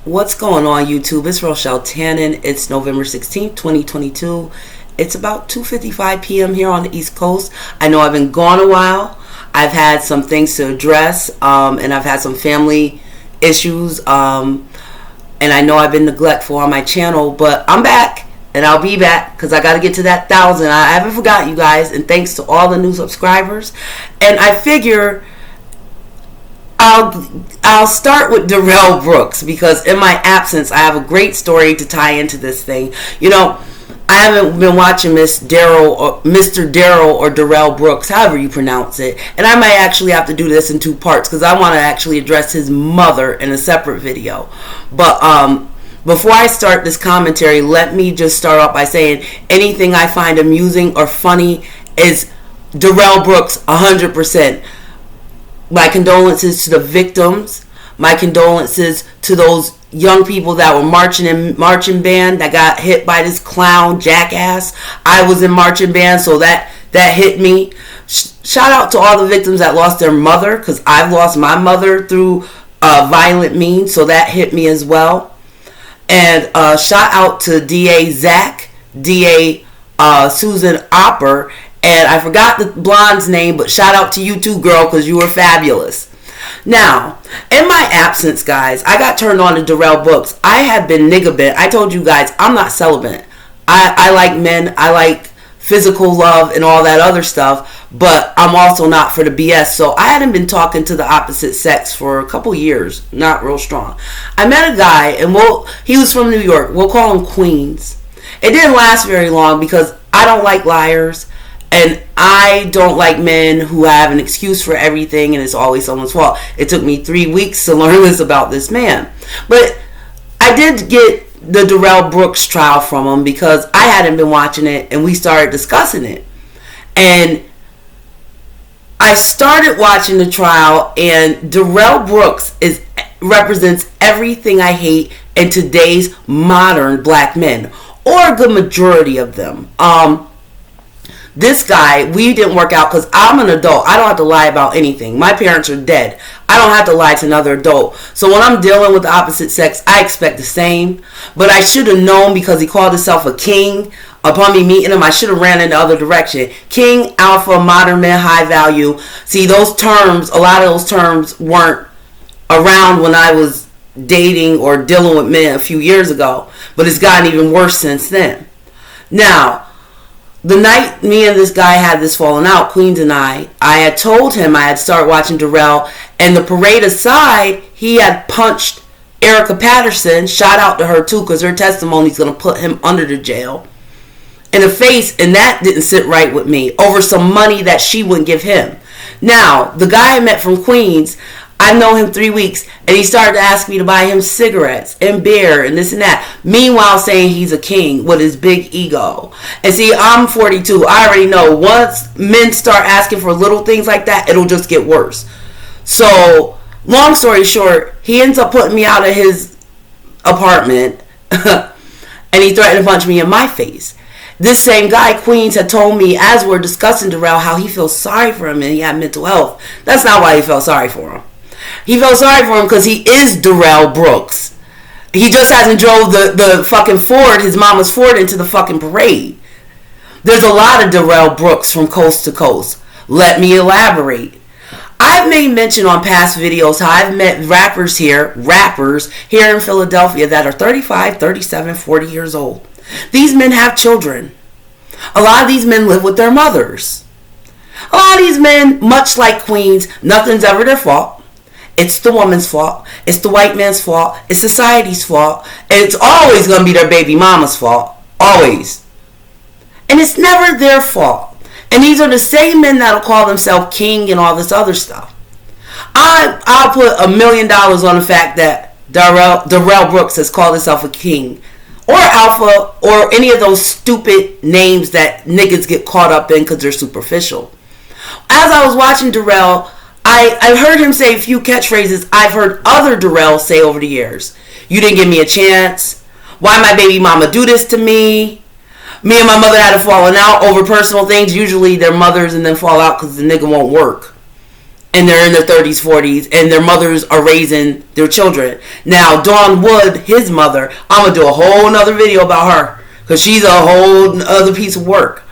What's going on, YouTube? It's Rochelle Tannen. It's November 16th, 2022. It's about 2:55 p.m. here on the East Coast. I know I've been gone a while. I've had some things to address, and I've had some family issues, and I know I've been neglectful on my channel, but I'm back, and I'll be back because I got to get to that 1,000. I haven't forgotten you guys, and thanks to all the new subscribers. And I figure I'll start with Darrell Brooks because in my absence, I have a great story to tie into this thing. You know, I haven't been watching Mr. Darrell or Darrell Brooks, however you pronounce it. And I might actually have to do this in two parts because I want to actually address his mother in a separate video. But before I start this commentary, let me just start off by saying anything I find amusing or funny is Darrell Brooks 100%. My condolences to the victims. My condolences to those young people that were marching in marching band that got hit by this clown jackass. I was in marching band, so that hit me. Shout out to all the victims that lost their mother, because I've lost my mother through violent means, so that hit me as well. And shout out to DA Zach, DA Susan Opper, and I forgot the blonde's name, but shout out to you too, girl, because you were fabulous. Now, in my absence, guys, I got turned on to Darrell Brooks. I have been nigga bent. I told you guys, I'm not celibate. I like men. I like physical love and all that other stuff, but I'm also not for the BS. So I hadn't been talking to the opposite sex for a couple years, not real strong. I met a guy, and he was from New York. We'll call him Queens. It didn't last very long because I don't like liars. And I don't like men who have an excuse for everything and it's always someone's fault. It took me 3 weeks to learn this about this man. But I did get the Darrell Brooks trial from him because I hadn't been watching it and we started discussing it. And I started watching the trial, and Darrell Brooks represents everything I hate in today's modern black men, or a good majority of them. This guy, we didn't work out because I'm an adult. I don't have to lie about anything. My parents are dead. I don't have to lie to another adult. So when I'm dealing with the opposite sex, I expect the same. But I should have known because he called himself a king. Upon me meeting him, I should have ran in the other direction. King, alpha, modern man, high value. See, those terms, a lot of those terms weren't around when I was dating or dealing with men a few years ago. But it's gotten even worse since then. Now, the night me and this guy had this falling out, Queens and I had told him I had started watching Darrell, and the parade aside, he had punched Erica Patterson, shout out to her too, because her testimony is going to put him under the jail, in the face, and that didn't sit right with me, over some money that she wouldn't give him. Now, the guy I met from Queens, I've known him 3 weeks, and he started to ask me to buy him cigarettes and beer and this and that. Meanwhile, saying he's a king with his big ego. And see, I'm 42. I already know once men start asking for little things like that, it'll just get worse. So, long story short, he ends up putting me out of his apartment, and he threatened to punch me in my face. This same guy, Queens, had told me as we're discussing Darrell how he feels sorry for him and he had mental health. That's not why he felt sorry for him. He felt sorry for him because he is Darrell Brooks. He just hasn't drove the fucking Ford, his mama's Ford, into the fucking parade. There's a lot of Darrell Brooks from coast to coast. Let me elaborate. I've made mention on past videos how I've met rappers here in Philadelphia that are 35, 37, 40 years old. These men have children. A lot of these men live with their mothers. A lot of these men, much like Queens, nothing's ever their fault. It's the woman's fault. It's the white man's fault. It's society's fault. And it's always going to be their baby mama's fault. Always. And it's never their fault. And these are the same men that'll call themselves king and all this other stuff. I'll put $1 million on the fact that Darrell Brooks has called himself a king, or alpha, or any of those stupid names that niggas get caught up in because they're superficial. As I was watching Darrell, I've heard him say a few catchphrases I've heard other Darrell say over the years. You didn't give me a chance. Why my baby mama do this to me? Me and my mother had a falling out over personal things. Usually they're mothers and then fall out because the nigga won't work. and they're in their 30s, 40s, and their mothers are raising their children. Now, Dawn Wood, his mother, I'm going to do a whole nother video about her, because she's a whole other piece of work.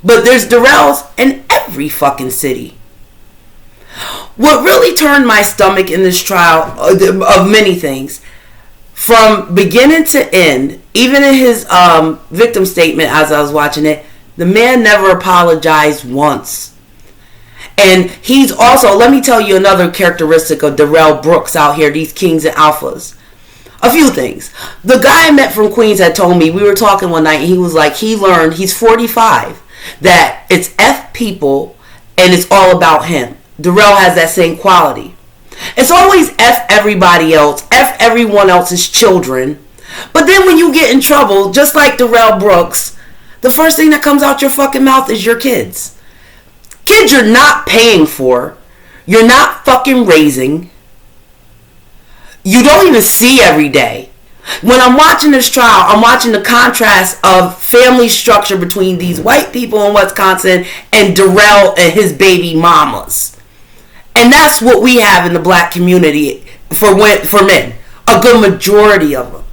But there's Darrells in every fucking city. What really turned my stomach in this trial, of many things, from beginning to end, even in his victim statement as I was watching it, the man never apologized once. And he's also, let me tell you another characteristic of Darrell Brooks out here, these kings and alphas. A few things. The guy I met from Queens had told me, we were talking one night, and he was like, he learned, he's 45, that it's F people and it's all about him. Darrell has that same quality. It's always F everybody else, F everyone else's children. But then when you get in trouble, just like Darrell Brooks, the first thing that comes out your fucking mouth is your kids. Kids you're not paying for. You're not fucking raising. You don't even see every day. When I'm watching this trial, I'm watching the contrast of family structure between these white people in Wisconsin and Darrell and his baby mamas. And that's what we have in the black community for men. A good majority of them.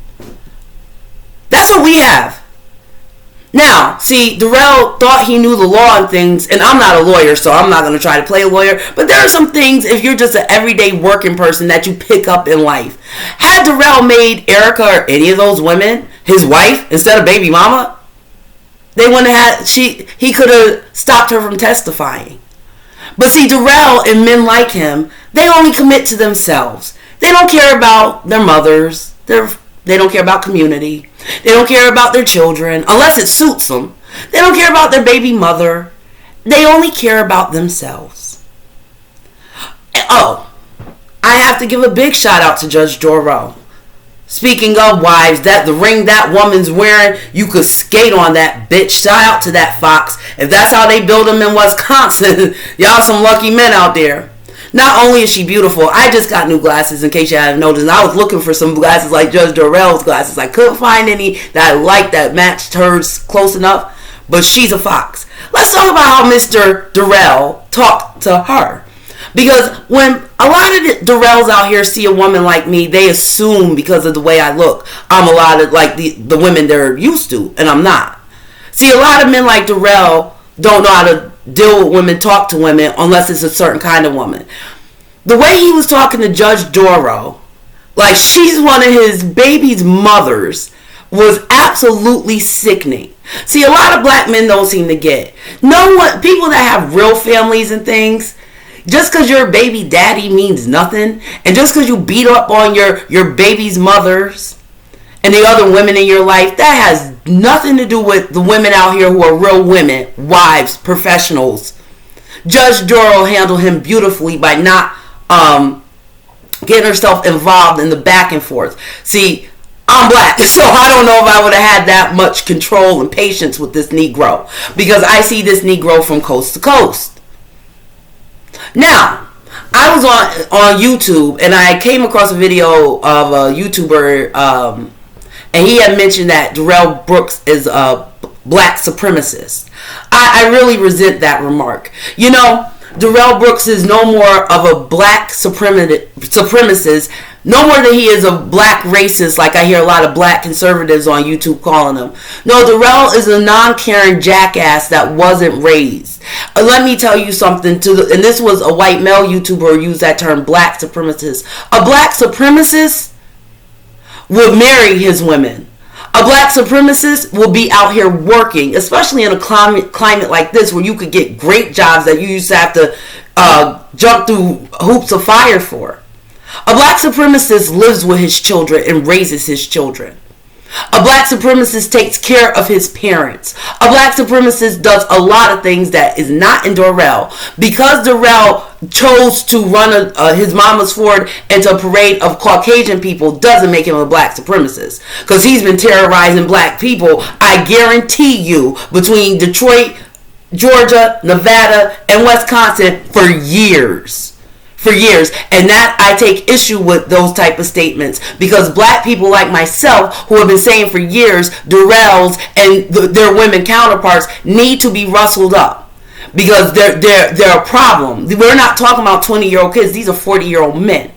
That's what we have. Now, see, Darrell thought he knew the law and things, and I'm not a lawyer, so I'm not going to try to play a lawyer, but there are some things, if you're just an everyday working person, that you pick up in life. Had Darrell made Erica or any of those women his wife instead of baby mama, they wouldn't have he could have stopped her from testifying. But see, Darrell and men like him, they only commit to themselves. They don't care about their mothers, they don't care about community. They don't care about their children, unless it suits them. They don't care about their baby mother. They only care about themselves. Oh, I have to give a big shout out to Judge Darrell. Speaking of wives, that the ring that woman's wearing, you could skate on that bitch. Shout out to that fox. If that's how they build them in Wisconsin, y'all some lucky men out there. Not only is she beautiful, I just got new glasses in case you haven't noticed. I was looking for some glasses like Judge Darrell's glasses. I couldn't find any that I liked that matched hers close enough, but she's a fox. Let's talk about how Mr. Darrell talked to her. Because when a lot of the Darrells out here see a woman like me, they assume because of the way I look, I'm a lot of like the women they're used to, and I'm not. See, a lot of men like Darrell don't know how to deal with women, talk to women, unless it's a certain kind of woman. The way he was talking to Judge Darrell, like she's one of his baby's mothers, was absolutely sickening. See, a lot of black men don't seem to get. No one, people that have real families and things, just because you're a baby daddy means nothing. And just because you beat up on your baby's mothers and the other women in your life, that has nothing to do with the women out here who are real women, wives, professionals. Judge Darrell handled him beautifully by not getting herself involved in the back and forth. See, I'm black, so I don't know if I would have had that much control and patience with this Negro, because I see this Negro from coast to coast. Now, I was on YouTube, and I came across a video of a YouTuber, and he had mentioned that Darrell Brooks is a black supremacist. I really resent that remark. You know, Darrell Brooks is no more of a black supremacist, no more than he is a black racist, like I hear a lot of black conservatives on YouTube calling him. No, Darrell is a non-caring jackass that wasn't raised. Let me tell you something, and this was a white male YouTuber who used that term, black supremacist. A black supremacist would marry his women. A black supremacist will be out here working, especially in a climate like this where you could get great jobs that you used to have to jump through hoops of fire for. A black supremacist lives with his children and raises his children. A black supremacist takes care of his parents. A black supremacist does a lot of things that is not in Darrell. Because Darrell chose to run his mama's Ford into a parade of Caucasian people doesn't make him a black supremacist. Because he's been terrorizing black people, I guarantee you, between Detroit, Georgia, Nevada, and Wisconsin for years. For years. And that I take issue with those type of statements, because black people like myself who have been saying for years Darrell's and their women counterparts need to be rustled up. because they're a problem. We're not talking about 20-year-old kids. These are 40-year-old men.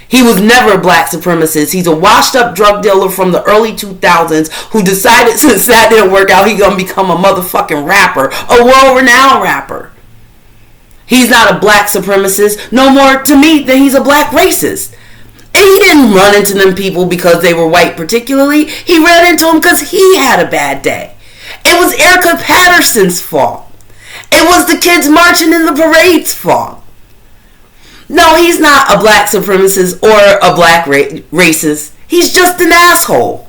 He was never a black supremacist. He's a washed-up drug dealer from the early 2000s who decided since that didn't work out, he's going to become a motherfucking rapper, a world-renowned rapper. He's not a black supremacist no more to me than he's a black racist. And he didn't run into them people because they were white particularly. He ran into them because he had a bad day. It was Erica Patterson's fault. It was the kids marching in the parade's fault. No, he's not a black supremacist or a black racist. He's just an asshole.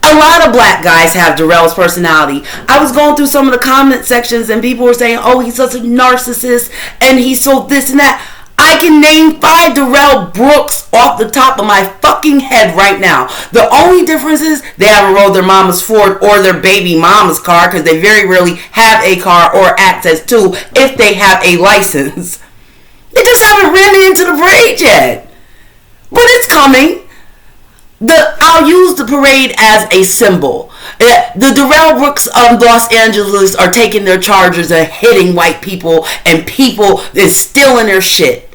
A lot of black guys have Darrell's personality. I was going through some of the comment sections and people were saying, oh, he's such a narcissist and he's so this and that. I can name 5 Darrell Brooks off the top of my fucking head right now. The only difference is they haven't rode their mama's Ford or their baby mama's car because they very rarely have a car or access to if they have a license. They just haven't ran into the parade yet. But it's coming. I'll use the parade as a symbol. The Darrell Brooks of Los Angeles are taking their chargers and hitting white people and people is stealing their shit.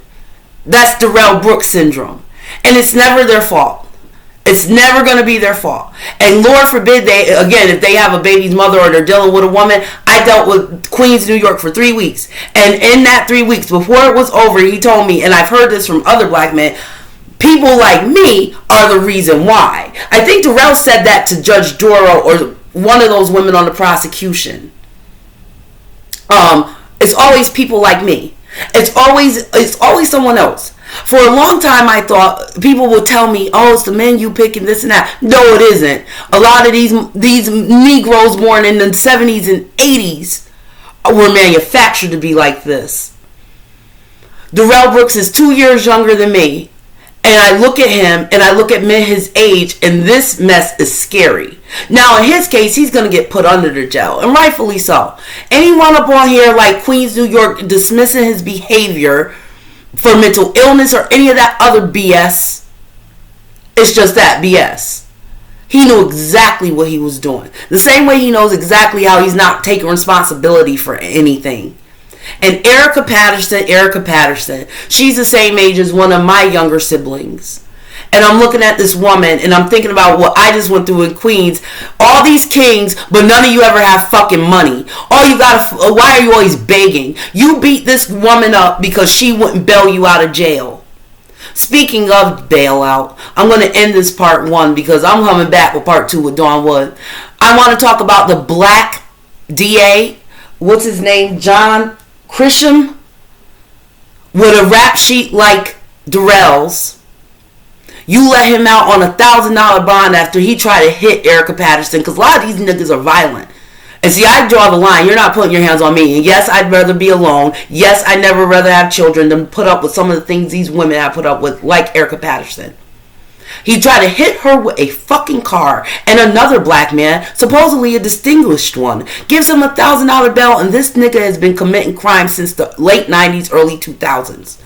That's Darrell Brooks syndrome. And it's never their fault. It's never going to be their fault. And Lord forbid if they have a baby's mother or they're dealing with a woman. I dealt with Queens, New York for 3 weeks. And in that 3 weeks, before it was over, he told me, and I've heard this from other black men, people like me are the reason why. I think Darrell said that to Judge Darrell or one of those women on the prosecution. It's always people like me. It's always someone else. For a long time, I thought people would tell me, "Oh, it's the men you pick and this and that." No, it isn't. A lot of these Negroes born in the 70s and 80s were manufactured to be like this. Darrell Brooks is 2 years younger than me, and I look at him and I look at men his age, and this mess is scary. Now, in his case, he's going to get put under the jail, and rightfully so. Anyone up on here like Queens, New York, dismissing his behavior for mental illness or any of that other BS, it's just that BS. He knew exactly what he was doing. The same way he knows exactly how he's not taking responsibility for anything. And Erica Patterson, she's the same age as one of my younger siblings. And I'm looking at this woman and I'm thinking about what I just went through in Queens. All these kings, but none of you ever have fucking money. Why are you always begging? You beat this woman up because she wouldn't bail you out of jail. Speaking of bailout, I'm going to end this part 1 because I'm coming back with part 2 with Dawn Wood. I want to talk about the black DA. What's his name? John Grisham. With a rap sheet like Darrell's. You let him out on $1,000 bond after he tried to hit Erica Patterson. Because a lot of these niggas are violent. And see, I draw the line. You're not putting your hands on me. And yes, I'd rather be alone. Yes, I'd never rather have children than put up with some of the things these women have put up with, like Erica Patterson. He tried to hit her with a fucking car. And another black man, supposedly a distinguished one, gives him $1,000 bail. And this nigga has been committing crimes since the late 90s, early 2000s.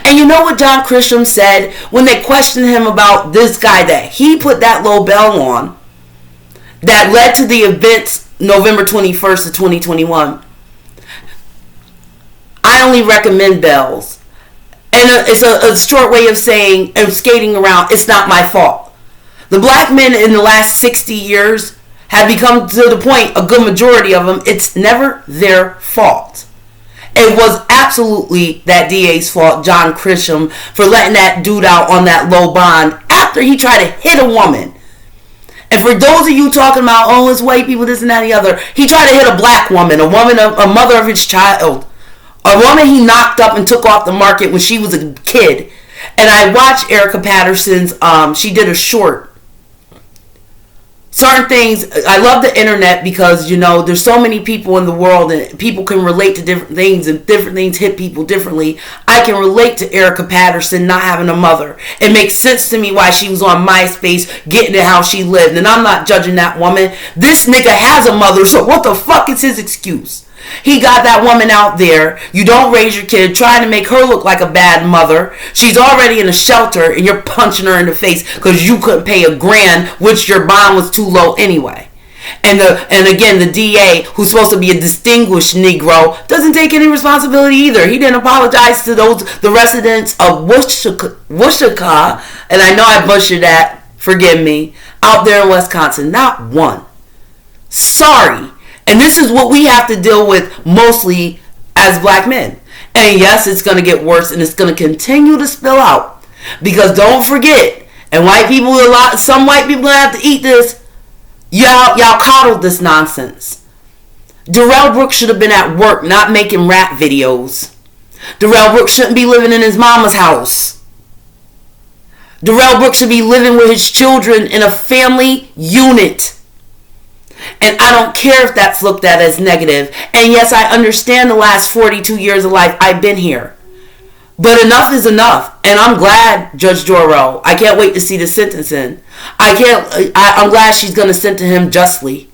And you know what John Grisham said when they questioned him about this guy that he put that low bail on that led to the events November 21st of 2021? I only recommend bails. And it's a short way of saying, and skating around, it's not my fault. The black men in the last 60 years have become to the point, a good majority of them, it's never their fault. It was absolutely that DA's fault, John Grisham, for letting that dude out on that low bond after he tried to hit a woman. And for those of you talking about, oh, it's white people, this and that and the other, he tried to hit a black woman, a mother of his child, a woman he knocked up and took off the market when she was a kid. And I watched Erica Patterson's, she did a short. Certain things, I love the internet because, you know, there's so many people in the world and people can relate to different things and different things hit people differently. I can relate to Erica Patterson not having a mother. It makes sense to me why she was on MySpace getting to how she lived. And I'm not judging that woman. This nigga has a mother, so what the fuck is his excuse? He got that woman out there. You don't raise your kid, trying to make her look like a bad mother. She's already in a shelter and you're punching her in the face because you couldn't pay $1,000, which your bond was too low anyway. And again, the DA, who's supposed to be a distinguished Negro, doesn't take any responsibility either. He didn't apologize to the residents of Wichita, and I know I butchered that, forgive me, out there in Wisconsin. Not one. Sorry. And this is what we have to deal with mostly as black men. And yes, it's going to get worse, and it's going to continue to spill out. Because don't forget, and some white people going to have to eat this. Y'all coddled this nonsense. Darrell Brooks should have been at work, not making rap videos. Darrell Brooks shouldn't be living in his mama's house. Darrell Brooks should be living with his children in a family unit. And I don't care if that's looked at as negative. And yes, I understand the last 42 years of life. I've been here. But enough is enough. And I'm glad, Judge Darrell, I can't wait to see the sentencing. I'm glad she's going to sentence him justly.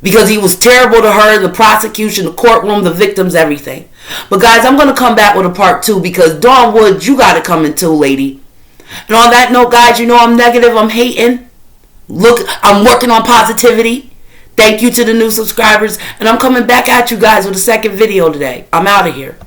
Because he was terrible to her, the prosecution, the courtroom, the victims, everything. But guys, I'm going to come back with a part 2 because Dawn Woods, you got it coming too, lady. And on that note, guys, you know I'm negative, I'm hating. Look, I'm working on positivity. Thank you to the new subscribers. And I'm coming back at you guys with a second video today. I'm out of here.